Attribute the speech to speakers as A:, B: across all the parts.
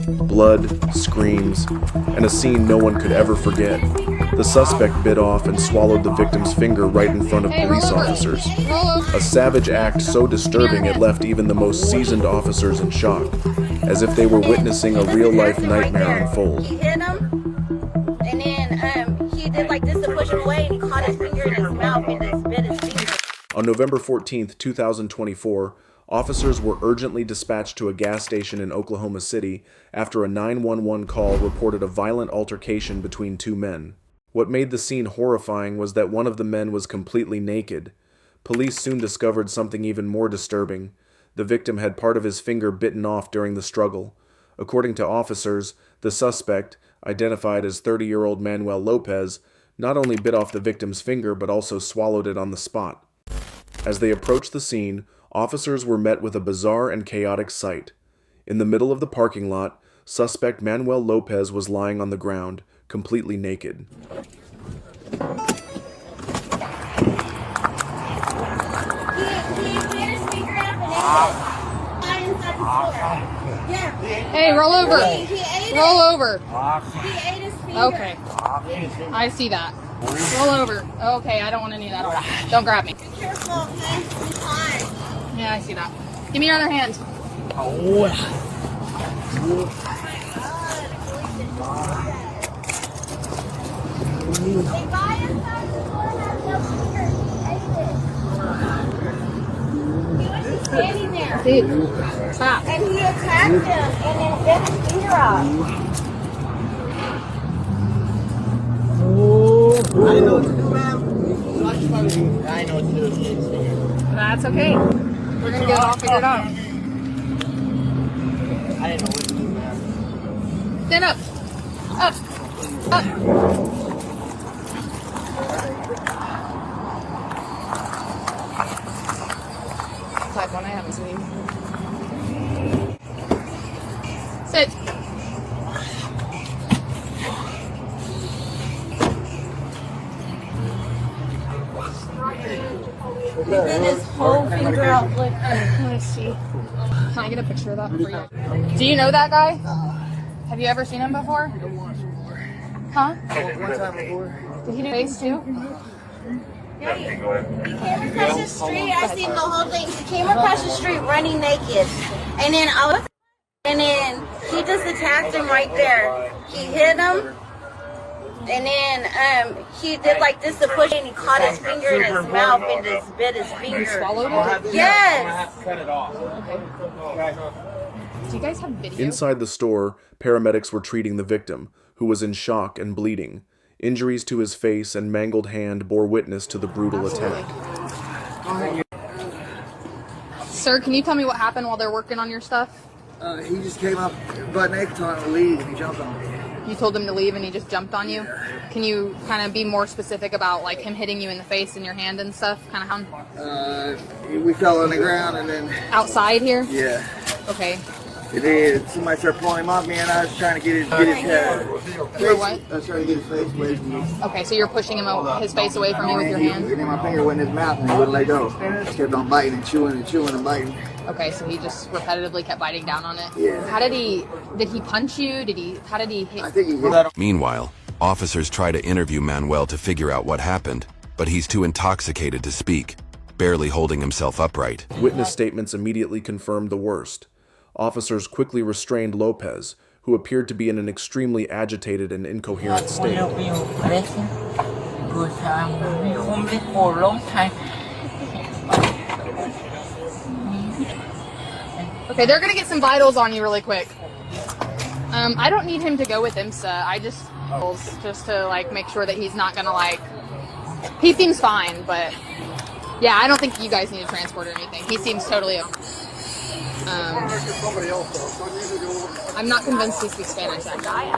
A: Blood, screams, and a scene no one could ever forget. The suspect bit off and swallowed the victim's finger right in front of police officers. A savage act so disturbing it left even the most seasoned officers in shock, as if they were witnessing a real-life nightmare unfold.
B: He hit him, and then he did like this to push him away, and he caught his finger in his mouth and just bit his finger.
A: On November 14th, 2024, officers were urgently dispatched to a gas station in Oklahoma City after a 911 call reported a violent altercation between two men. What made the scene horrifying was that one of the men was completely naked. Police soon discovered something even more disturbing. The victim had part of his finger bitten off during the struggle. According to officers, the suspect, identified as 30-year-old Manuel Lopez, not only bit off the victim's finger but also swallowed it on the spot. As they approached the scene, officers were met with a bizarre and chaotic sight. In the middle of the parking lot, suspect Manuel Lopez was lying on the ground, completely naked.
C: Hey, roll over. Roll over.
B: He ate his finger.
C: Okay. I see that. Roll over. Okay, I don't want any of that. Don't grab me.
B: Be careful, okay? He's fine.
C: Yeah, I see that. Give me your other hand.
B: They buy inside the store has no finger. He was just standing there.
C: Dude, stop.
B: And he attacked him and then bit his finger off.
D: I know what to do, ma'am. I know what to do.
C: That's okay. We're gonna get it all figured out.
D: I didn't know what to do, ma'am.
C: Stand up. Up. Up. Type 1, I haven't seen. Sit.
B: He bit his whole finger out. Look.
C: Let me see. Can I get a picture of that for you? Do you know that guy? Have you ever seen him before? Huh?
D: One time before.
C: Did he do face too?
B: He came across the street. I seen the whole thing. He came across the street running naked, and then he just attacked him right there. He hit him, and then he did like this to push, and he caught his finger in his mouth and just bit his finger.
C: Swallowed it?
B: Yes.
D: Cut it off.
C: Do you guys have video?
A: Inside the store, paramedics were treating the victim, who was in shock and bleeding. Injuries to his face and mangled hand bore witness to the brutal attack.
C: Sir, can you tell me what happened while they're working on your stuff?
D: He just came up butt naked telling him to leave and he jumped on me.
C: You told him to leave and he just jumped on you? Can you kind of be more specific about like him hitting you in the face and your hand and stuff? Kind of how?
D: We fell on the ground and then...
C: Outside here?
D: Yeah.
C: Okay.
D: Somebody started pulling him off me and I was trying to get his head.
C: You're what?
D: I was trying to get his face away from me.
C: Okay, so you're pushing his face away from you with your hand?
D: And then my finger went in his mouth and he wouldn't let go. Just kept on biting and chewing and biting.
C: Okay, so he just repetitively kept biting down on it.
D: Yeah.
C: How did he punch you? How did he hit?
D: I think he hit.
E: Meanwhile, officers try to interview Manuel to figure out what happened, but he's too intoxicated to speak, barely holding himself upright.
A: Witness statements immediately confirmed the worst. Officers quickly restrained Lopez, who appeared to be in an extremely agitated and incoherent state.
F: Because I'm homeless for a long time.
C: Okay, they're gonna get some vitals on you really quick. I don't need him to go with IMSA. I just to like make sure that he's not gonna like. He seems fine, but yeah, I don't think you guys need to transport or anything. He seems totally. I'm not convinced he speaks Spanish actually.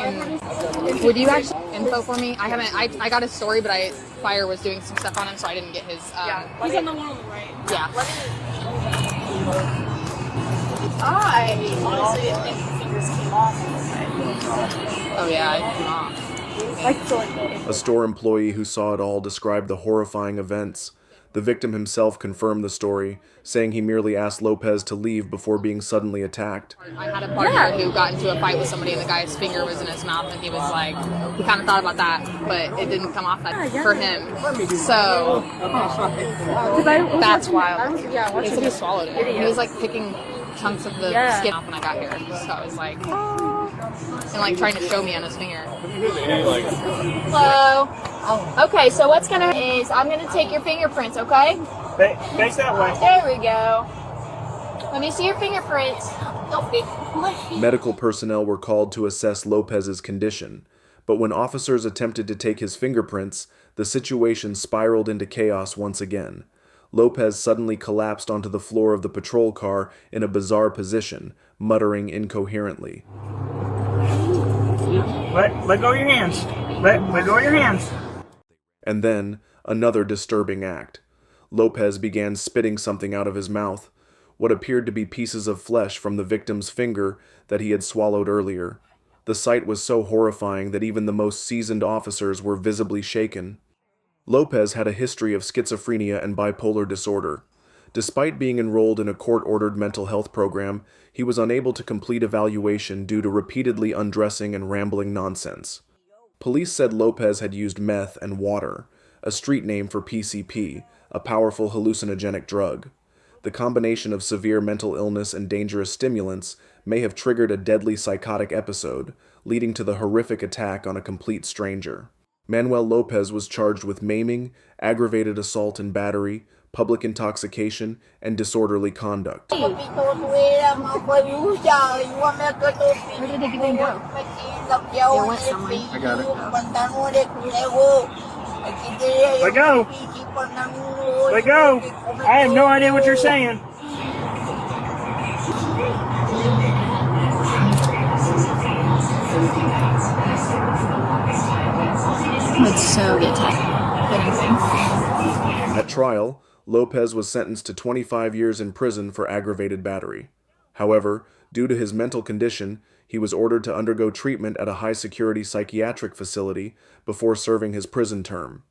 C: And would you actually info for me? I haven't. I got his story, but Fire was doing some stuff on him, so I didn't get his.
G: He's on the one on the right.
C: Yeah.
G: I honestly didn't think the fingers came off.
C: Oh yeah.
G: Like,
A: A store employee who saw it all described the horrifying events. The victim himself confirmed the story, saying he merely asked Lopez to leave before being suddenly attacked.
C: I had a partner who got into a fight with somebody and the guy's finger was in his mouth and he was like, he kind of thought about that, but it didn't come off that for him. So, that's wild. He said he swallowed it. He was like picking chunks of the skin off when I got here. So I was like, and like trying to show me on his finger.
G: Hello. Okay, so what's gonna happen is I'm gonna take your fingerprints, okay?
D: Face that way.
G: There we go. Let me see your fingerprints.
A: Medical personnel were called to assess Lopez's condition, but when officers attempted to take his fingerprints, the situation spiraled into chaos once again. Lopez suddenly collapsed onto the floor of the patrol car in a bizarre position, muttering incoherently.
D: Let go of your hands. Let go of your hands.
A: And then, another disturbing act. Lopez began spitting something out of his mouth, what appeared to be pieces of flesh from the victim's finger that he had swallowed earlier. The sight was so horrifying that even the most seasoned officers were visibly shaken. Lopez had a history of schizophrenia and bipolar disorder. Despite being enrolled in a court-ordered mental health program, he was unable to complete evaluation due to repeatedly undressing and rambling nonsense. Police said Lopez had used meth and water, a street name for PCP, a powerful hallucinogenic drug. The combination of severe mental illness and dangerous stimulants may have triggered a deadly psychotic episode, leading to the horrific attack on a complete stranger. Manuel Lopez was charged with maiming, aggravated assault and battery, public intoxication, and disorderly conduct.
C: Where did they give him go? It went somewhere.
D: I got it. Let go. Let go. I have no idea what you're saying.
G: Would so get tired.
A: At trial, Lopez was sentenced to 25 years in prison for aggravated battery. However, due to his mental condition, he was ordered to undergo treatment at a high-security psychiatric facility before serving his prison term.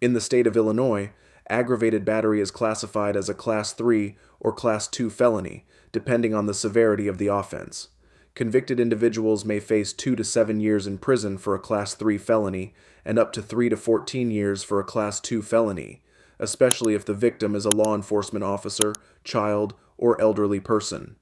A: In the state of Illinois, aggravated battery is classified as a Class 3 or Class 2 felony, depending on the severity of the offense. Convicted individuals may face 2 to 7 years in prison for a Class 3 felony and up to 3 to 14 years for a Class 2 felony, especially if the victim is a law enforcement officer, child, or elderly person.